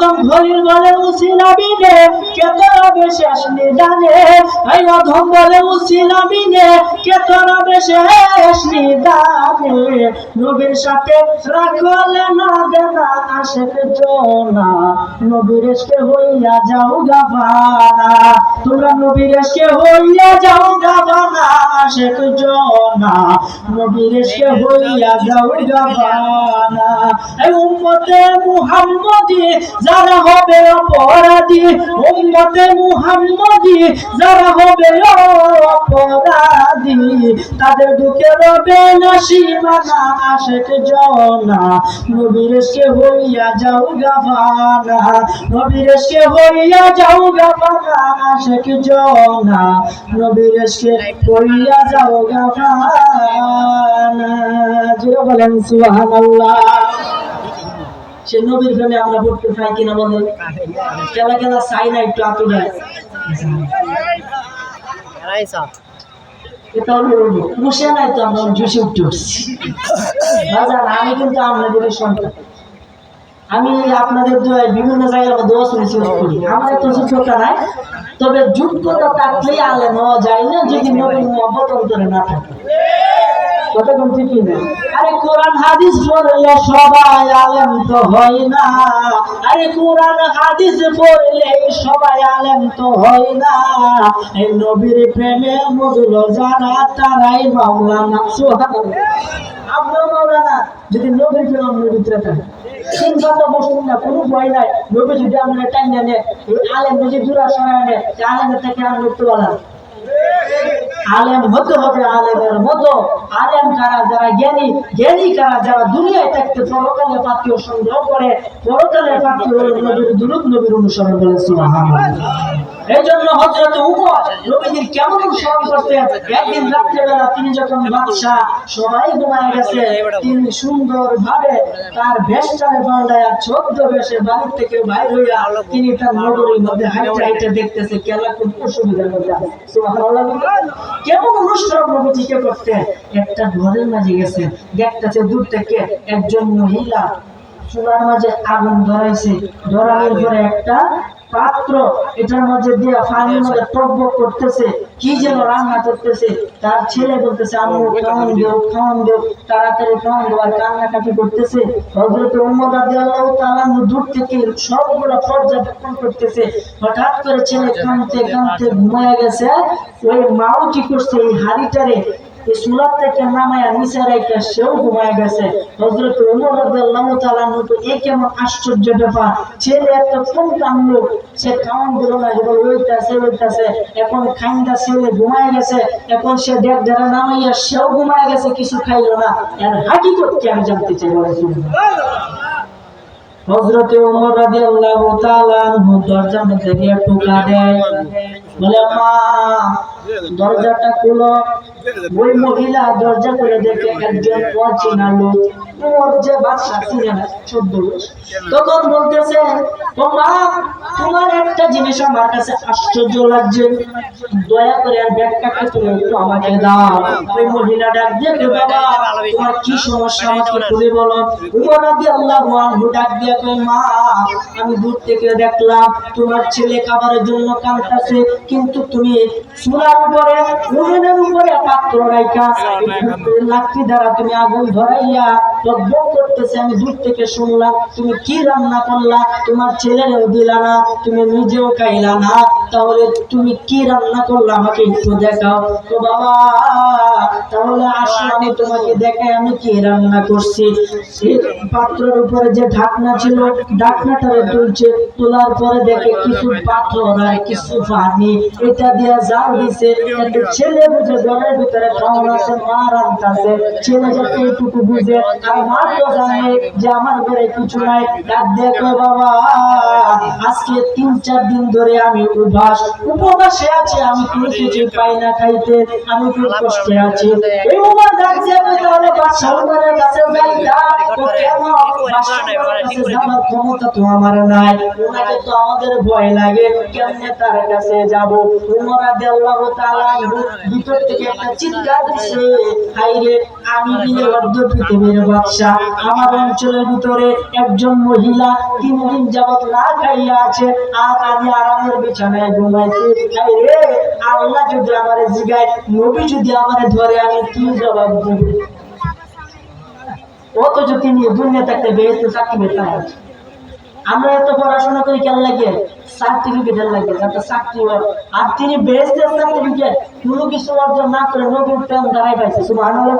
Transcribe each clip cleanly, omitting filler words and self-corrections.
তখন খলিল বলে উসিলা বিনে কে তরবে শেষ নিদানে, এই অধম বলে উসিলা বিনে কে তরবে শেষ নিদানে। নবীর সাথে রাখলে না দেনা আশেক জনা, নবীর এসকে হইয়া যাও গাভানা, তোমরা নবীর এসকে হইয়া যাও গাভানা আশেক জনা, নবীর এসকে হইয়া যাও গাভানা। এই উম্মতে মুহাম্মদি যারা হবে অপরাধী, উম্মতে মুহাম্মদি যারা হবে অপরাধী, তাদের দুঃখে রবে না সীমানা আশেক জনা, নবীর এসকে হইয়া যাও গাভানা, নবীর এসকে হইয়া যাও গাভানা আশেক জনা, নবীর এসকে হইয়া যাও গাভানা। জোরে বলেন সুবহানাল্লাহ। সে নবীর প্রেমে আমরা ভর্তি খাই কিনা বলেন? কেলা কেলা চাই না একটু আতুরে বসে নাই তো আমরা জুসে উঠতে উঠছি। আমি কিন্তু আপনাদের সন্তান, আমি আপনাদের বিভিন্ন জায়গায় দোয়া শুনেছি করি, আমার এত যোগ্যতা নাই, তবে যোগ্যতা থাকলেই আলেম হওয়া যায় না যদি নবীর মহব্বত অন্তরে না থাকে। কথা বলছি কি না? আরে কোরআন হাদিস পড়লে সবাই আলেম তো হয় না, আরে কোরআন হাদিস পড়লে সবাই আলেম তো হয় না, এই নবীর প্রেমে মজুল যারা তারাই মাওলানা। সুবহানাল্লাহ। আপনার মাওলানা যদি নবীর প্রেম আপনার ভিতরে থাকে, চিন্তা বসুন না, কোনো ভয় নাই। নবী যদি আমরা টাইম নেয়, এই আলেম যদি দূরা সরায় নেয়, আলেমের থেকে আর করতে পারলাম। আলেম হতে হবে আলেমের মতো। আলেম কারা? যারা জ্ঞানী, জ্ঞানী কারা? যারা দুনিয়ায় থাকতে পরকালে পাত্রীয় সংগ্রহ করে, পরকালে পাত্রীয় নবীর দুরূদ নবীর অনুসরণ করে। সুবহানাল্লাহ। এই জন্য হযরত উমর নবীজির কেমন অনুসরণ করতেন। একদিন রাত্রেবেলা তিনি যখন বাদশা সবাই ঘুমায় গেছে, তিনি সুন্দর ভাবে তার বেশটারে পাল্টায় 14 বেশে বাড়ি থেকে বাইর হইয়া তিনি তার নগরীর মধ্যে হাঁটতে হাঁটতে দেখতেছে কেলা কোন অসুবিধার মধ্যে আছে। সুবহানাল্লাহ। কেমন অনুসরণ নবীজিকে করতেন। একটা ঘরের মাঝে গেছে, দেখতেছে দূর থেকে একজন মহিলা চুলার মাঝে আগুন ধরাইছে, ধরানোর পরে একটা পাত্র এটার মধ্যে দিয়ে পানির মধ্যে টকবক করতেছে, কি যেন রান্না করতেছে। তার ছেলে বলতেছে আম্মু খাওয়ান দেও, খাওয়ান দেও, তাড়াতাড়ি খাওয়ান দেও, আর কান্নাকাটি করতেছে। হযরত ওমর রাদিয়াল্লাহু তাআলা দূর থেকে সবগুলো পর্যবেক্ষণ করতেছে। হঠাৎ করে ছেলে কাঁদতে কাঁদতে ঘুমায় গেছে। ওই মাও কি করছে, এই হাড়িটারে এই চুলার থেকে নামায়া নিচে রেখে সেও ঘুমায় গেছে। হযরত ওমর রাদিয়াল্লাহু তাআলা এই কেমন আশ্চর্য ব্যাপার। ছেলে একটা ফোন কামলো, সে খাওয়ান দিল না, এবার ওইটাছে এখন খাইন্দা ছেলে ঘুমায় গেছে। এখন সে দেখ যারা নামাইয়া সেও ঘুমায় গেছে, কিছু খাইলো না। এর হাকিকত কি আমি জানতে চাই? হযরত ওমর রাদিয়াল্লাহু তাআলা আনহু দরজার মধ্যে গিয়ে টোকা দেয়, বলে মা দরজাটা খুলো। ওই মহিলা দরজা খুলে দেখে একজন অচেনা লোক, ওর যে বাদশা ছিলেন 14 বছর। তখন বলতেছে ও মা, তোমার একটা জিনিস আমার কাছে আশ্চর্য লাগছে, দয়া করে আর ব্যাগটাকে তুমি একটু আমাকে দাও। ওই মহিলা ডাক দিয়ে বাবা তোমার কি সমস্যা আমাকে খুলে বলো। ওমর রাদিয়াল্লাহু আনহু ডাক দিয়ে কই মা, আমি দূর থেকে দেখলাম তোমার ছেলে খাবারের জন্য কাঁদতেছে, কিন্তু তুমি চুলার উপরে উনুনের উপরে পাত্র রাইখা লাকড়ি দ্বারা তুমি আগুন ধরাইয়া টকবক করতেছে। আমি দূর থেকে শুনলাম তুমি কি রান্না করলা, তোমার ছেলেরও দিলা না, তুমি নিজেও খাইলা না, তাহলে তুমি কি রান্না করলা আমাকে একটু দেখাও। তো বাবা তাহলে আসো আমি তোমাকে দেখাই আমি কি রান্না করছি। সেই পাত্রের উপরে যে ঢাকনা ছিল, ঢাকনাটারে তুলছে, তোলার পরে দেখে কিছু পাথর আর কিছু পানি, এটা দিয়ে জাল দিছে। ছেলে বুঝে ঘরের ভিতরে খাওয়ান আছে, মা রান্তাছে। ছেলে যাতে এইটুকু বুঝে, আর মা তো জানে যে আমার ঘরে কিছু নাই। ডাক দেখো বাবা আজকে 3-4 দিন ধরে আমি উপবাসে আছি, আমি কোনো কিছু পাই না খাইতে, আমি খুব কষ্টে আছি। এই ওমর ডাক দেখো তাহলে বাদশাহ ওমরের কাছে যাইতা, তো কেন যাওয়ার ক্ষমতা তো আমার নাই, ওনাকে তো আমাদের ভয় লাগে, কেমনে তার কাছে যাব? উমর রাদিয়াল্লাহু তাআলা ভিতর থেকে একটা চিৎকার দিছে, হায়রে আমি দিলে অর্ধ পৃথিবীর বাদশা, আমার অঞ্চলের ভিতরে একজন মহিলা 3 দিন যাবত না খাইয়া আছে, আর আমি আরামের বিছানায় ঘুমাইছি। হায়রে আল্লাহ যদি আমারে জিগায়, নবী যদি আমারে ধরে, আমি কি জবাব দেব? অথচ তিনি দুনিয়া থাকতে বেহেশতে চাকরি পেতাম। আমরা এত পড়াশোনা করি কেন লাগে? সার্টিফিকেটের লাগে, যাতে চাকরি হয়। আর তিনি বেহেশতের সার্টিফিকেট কোনো কিছু অর্জন না করে নবীর প্রেম দাঁড়াই পাইছে। সুবহানাল্লাহ।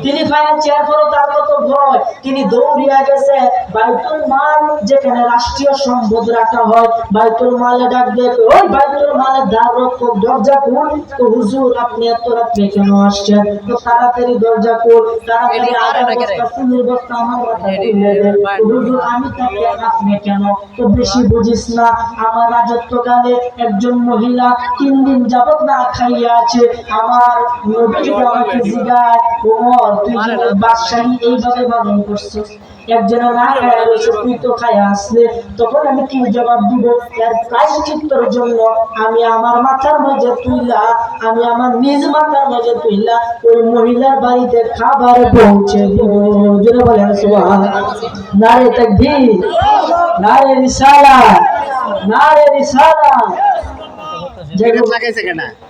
তিনি পাইয়াছে, এরপরও তার কত ভয়, তিনি দৌড়িয়া গেছে বাইতুল মাল, যেখানে রাষ্ট্রীয় সম্পদ রাখা হয়। বাইতুল মালে ডাক দিয়ে, ওই বাইতুল মালের দ্বার-রক্ষক, দরজা খুল। তো হুজুর আপনি এত রাত্রে কেন আসছেন? তো তাড়াতাড়ি দরজা খুল, তাড়াতাড়ি আগার বস্তা, ফুলের বস্তা আমার মাথায় তুলে দে। হুজুর আমি তাকে, আপনি কেন? তো বেশি বুঝিস না, আমার রাজত্বকালে একজন মহিলা 3 দিন যাবত না খাইয়া আছে। আমার নবী যদি আমাকে জিগায়, ওমর তুই কি বাদশাহী এইভাবে পালন করছিস? একজনে না খাইয়া রয়েছে, তুই তো খাইয়া আসলে, তখন আমি কি জবাব দিব? এর প্রায়শ্চিত্তর জন্য আমি আমার মাথার মাঝে তুইলা, আমি আমার নিজ মাথার মাঝে তুইলা ওই মহিলার বাড়িতে খাবার পৌঁছে দিব। জোরে বলেন সুবহানাল্লাহ। নারে তাকবীর, নারে রিসালাত, নারে রিসালাত।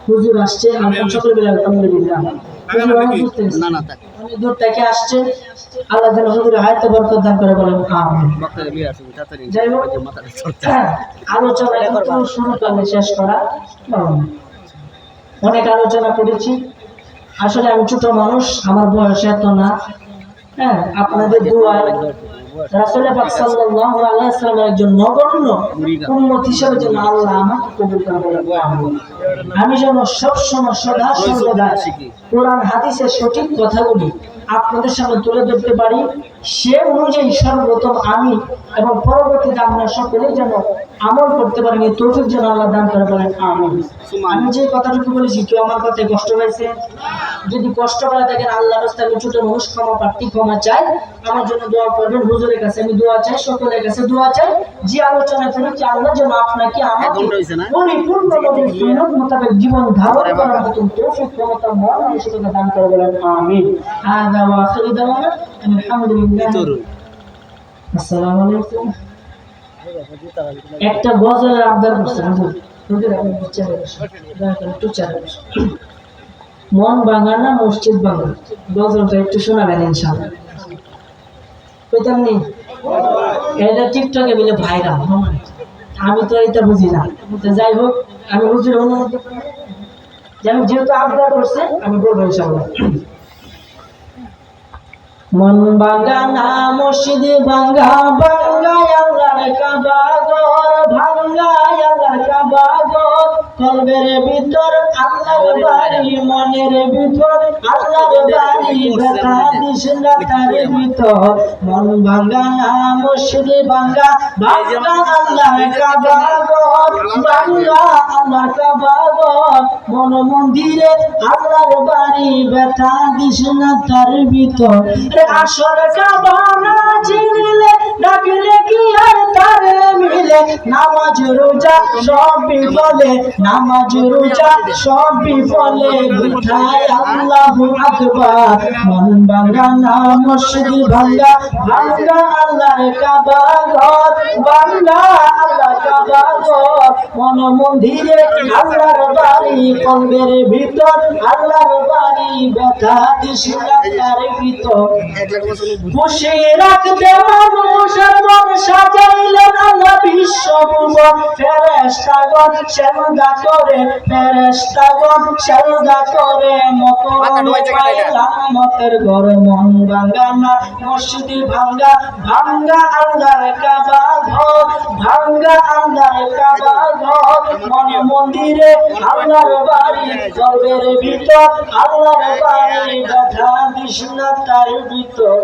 হুজুর আসছে, আমরা সকলে মিলে আলহামদুলিল্লাহ। অনেক দূর থেকে আসছে, আল্লাহ যেন হুজুরের হায়াতে বরকত দান করে, বলেন আমিন। যাই হোক, আলোচনা কিন্তু শুরু করলে শেষ করা অনেক আলোচনা করেছি। আসলে আমি ছোট মানুষ, আমার বয়স এত না। হ্যাঁ, আপনাদের দোয়ায় রাসূল পাক সাল্লাল্লাহু আলাইহি ওয়াসাল্লামের একজন নগণ্য উম্মত হিসেবে যেন আল্লাহ আমাকে কবুল করে। আমি যেন সবসময় সদা সর্বদা কোরআন হাদিসের সঠিক কথাগুলি আপনাদের সামনে তুলে ধরতে পারি, সে অনুযায়ী সর্বপ্রথম আমি এবং পরবর্তীতে আমরা সকলেই যেন আমল করতে পারি। তৌফিক যেন আল্লাহ দান করে, বলেন আমিন। আমি যে কথাটুকু বলেছি, কেউ আমার কথায় কষ্ট পাইছে? যদি কষ্ট পায় দেখেন, আল্লাহর রাস্তায় আমি ছোট মানুষ, ক্ষমা প্রার্থী, ক্ষমা চাই। আমার জন্য দোয়া করবেন, হুজুরের কাছে আমি দোয়া চাই, সকলের কাছে দোয়া চাই। যে আলোচনা করেছি, আল্লাহ যেন আপনাকে আমাকে পরিপূর্ণ নবীর সুন্নাত মোতাবেক জীবন ধারণ করার মতন তৌফিক, ক্ষমতা, মন মানসিকতা দান করে, বলেন আমিন। হাযা ওয়া আখিরু দাওয়ানা আলহামদুলিল্লাহ। আসসালামু আলাইকুম। একটা গজলের আবদার করছেন হুজুর, আমি একটু চাই। মন ভাঙা না মসজিদ ভাঙা, গজলটা একটু শোনাবেন ইনশাআল্লাহ। কইতাম নি এটা টিকটকে বলে ভাইরাল, আমি তো এটা বুঝি না। যাই হোক, আমি হুজুর অনুমতি যেহেতু আবদার করছে, আমি বলবো ইনশাআল্লাহ। মন ভাঙা না মসজিদ ভাঙা, ভাঙা আল্লাহর কাবা ঘর, ভাঙা আল্লাহর কাবা ঘর। কলবের ভিতর আল্লাহর বাড়ি, মনের ভিতর আল্লাহর বাড়ি, ব্যথা দিস না তার ভিতর। মন ভাঙা না মসজিদ ভাঙা, ভাঙা আল্লাহর কাবা ঘর, ভাঙা আল্লাহর কাবা ঘর। মন মন্দিরে আল্লাহর বাড়ি, ব্যথা দিস না তার ভিতর। আসর কাবা না চিনলে, ডাকলে কি আর তারে মিলে? নামাজ রোজা সব বিফলে, নামাজ রোজা সব বিফলে, উঠায় আল্লাহু আকবার। মন ভাঙা না মসজিদ ভাঙা, ভাঙা আল্লাহর কাবা ঘর, ভাঙা আল্লাহর কাবা ঘর। মন মন্দিরে আল্লাহর বাড়ি, কলবের ভিতর আল্লাহর বাড়ি, ব্যথা দিস না তার ভিতর। খুশি রাখতে মানুষের মন সাজাইলেন আল্লাহ বিশ্বভুবন। ফেরেশতাগণ সেজদা করে, ফেরেশতাগণ সেজদা করে, মকরণে পাইলাম মতের ঘর। মন ভাঙা না মসজিদ ভাঙা, ভাঙা আল্লাহর কাবা ঘর, ভাঙা আল্লাহর কাবা ঘর। মন মন্দিরে আল্লাহর বাড়ি, কলবের ভিতর আল্লাহর বাড়ি, ব্যথা দিস না তার ভিতর।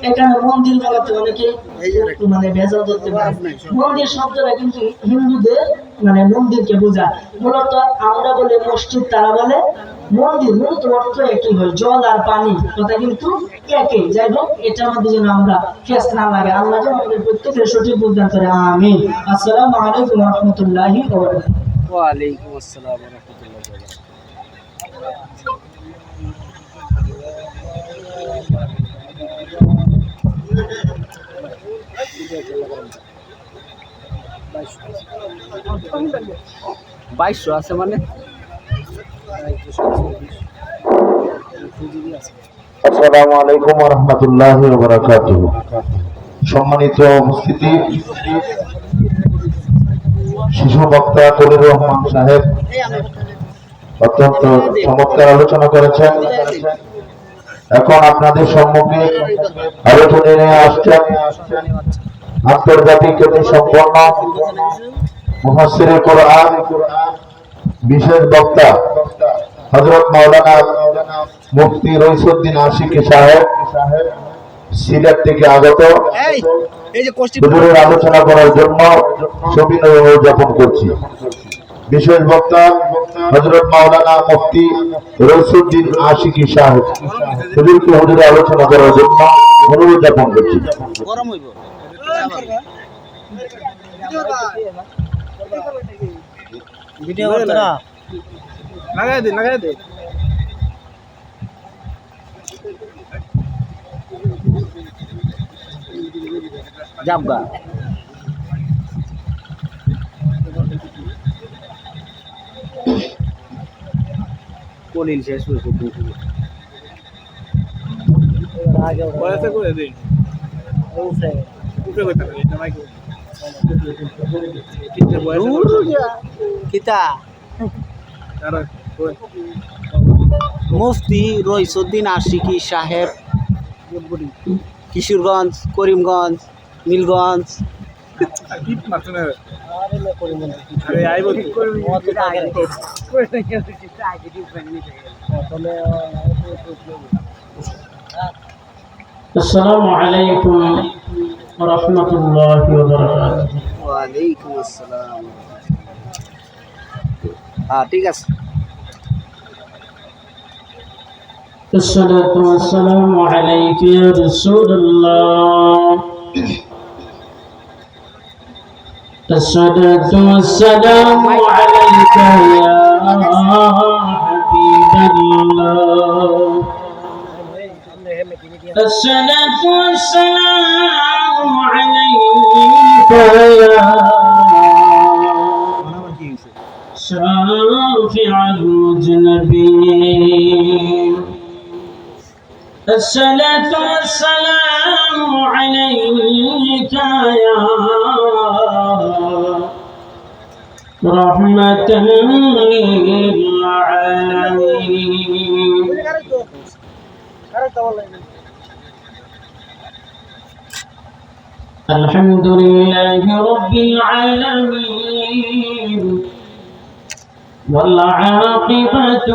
এখানে মন্দির বলাতে অনেকে মানে ভেজাল ধরতে পারে। মন্দির শব্দটা কিন্তু হিন্দুদের মানে মন্দিরকে বোঝায়। মূলত আমরা বলে মসজিদ, তারা বলে মন্দির। মূলত অর্থ একই হয়, জল আর পানি কথা কিন্তু একই। যাই হোক, এটার মধ্যে যেন আমরা ফেস না লাগে, আল্লাহ যেন আমাদের প্রত্যেকের সঠিক বুঝদান করে। আমিন। আসসালামু আলাইকুম ওয়া রাহমাতুল্লাহি ওয়া বারাকাতুহু। ওয়া আলাইকুম আসসালাম ওয়া রাহমাতুল্লাহি ওয়া বারাকাতুহু। 2200 আছে মানে আসসালামু আলাইকুম ওয়া রাহমাতুল্লাহি ওয়া বারাকাতুহু। সম্মানিত উপস্থিতি, শিশু বক্তা কলির রহমান সাহেব অত্যন্ত চমৎকার আলোচনা করেছেন। এখন আপনাদের সম্মুখে আলোচনা নিয়ে আসছেন আন্তর্জাতিক খ্যাতি সম্পন্ন মুফাসসিরে কোরআন, বিশেষ বক্তা হযরত মাওলানা মুফতি রইসুদ্দিন আশিকি সাহেব, সিলেট থেকে আগত। হুজুরের আলোচনা করার জন্য সবিনয় উদযাপন করছি। বিশেষ বক্তা হযরত মাওলানা মুফতি রইসুদ্দিন আশিকি সাহেব, হুজুরকে হুজুরের আলোচনা করার জন্য অনুরোধ জ্ঞাপন করছি। ভিডিও করতে না লাগাই দে যাবগা কলিল শেষ হয়েছে বয়সে করে দিন উপরে করতে হবে এটা মাইক কিতা মুফতি রইসুদ্দিন আশিকি সাহেব, কিশোরগঞ্জ, করিমগঞ্জ, নীলগঞ্জ। আসসালামু আলাইকুম ওয়া রাহমাতুল্লাহি ওয়া বারাকাতুহু। ওয়া আলাইকুম আসসালাম। হ্যাঁ, ঠিক আছে। الصلاة والسلام عليك يا رسول الله. الصلاة والسلام عليك يا حبيب الله. الصلاة والسلام عليك يا شافع المذنبين. الصلاة والسلام عليك يا رحمة للعالمين. الحمد لله رب العالمين والعاقبة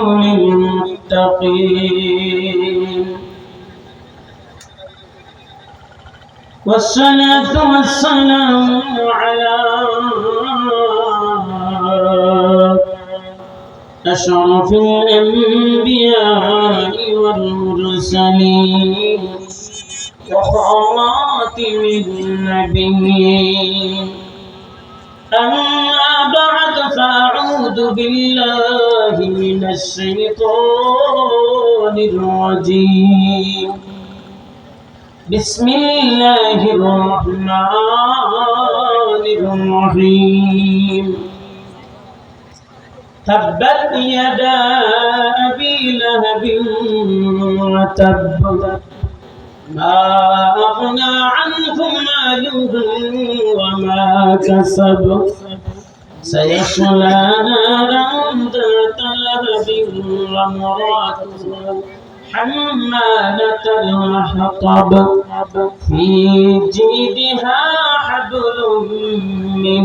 للمتقين والصلاة والسلام على أشرف الأنبياء والمرسلين وخاتم النبيين. أما بعد، فأعوذ بالله من الشيطان الرجيم. بسم الله الرحمن الرحيم. تبت يدا أبي لهب وتب، ما أغنى عنه ماله وما كسب، سيصلى نارا ذات لهب وامرأته حمالة الحطب في جيدها حبل من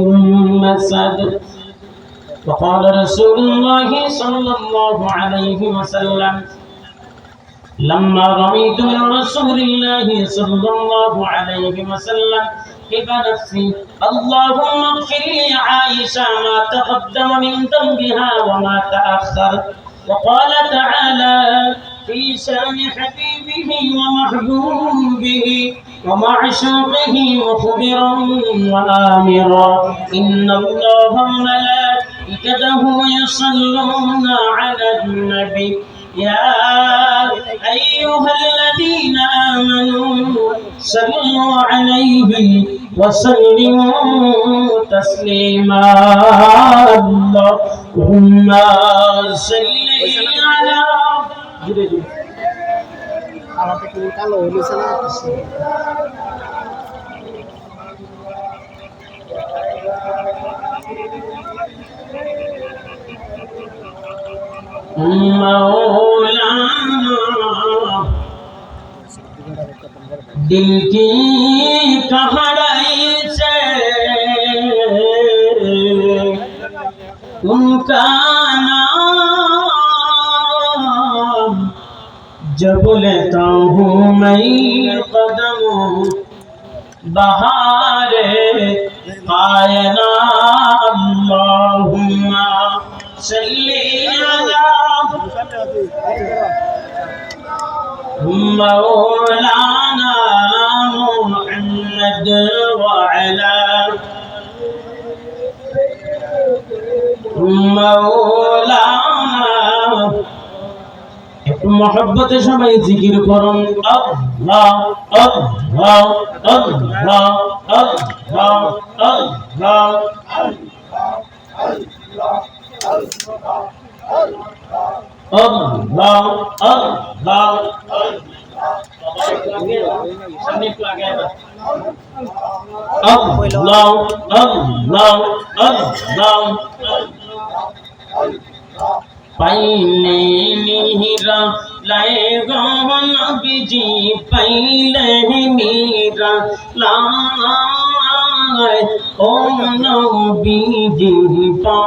مسد. وقال رسول الله صلى الله عليه وسلم: لما رأيت من رسول الله صلى الله عليه وسلم بنفسي اللهم اغفر لعائشة ما تقدم من ذنبها وما تأخر وقال تعالى في شأن حبيبه ومحبوبه ومعشوقه مخبرا وآمرا إن الله وملائكته يصلون على النبي يا أيها الذين آمنوا صلوا عليه وسلموا تسليما اللهم صل على আমাকে কি কালো হইছে না मौलाना दिल की कहानी से उनका नाम जब लेता हूँ मैं कदम बहारे कायना अल्लाहुम्मा सल्ली अला मौलाना मुहम्मद व अला मौलाना एक मोहब्बत सबाई जिकिर করুন আল্লাহ আল্লাহ আল্লাহ আল্লাহ আল্লাহ Allah, Allah, Allah, Allah, Allah. पहले मीरा लाए गौन बिजी पहले मीरा लाए ओ नबी जी पा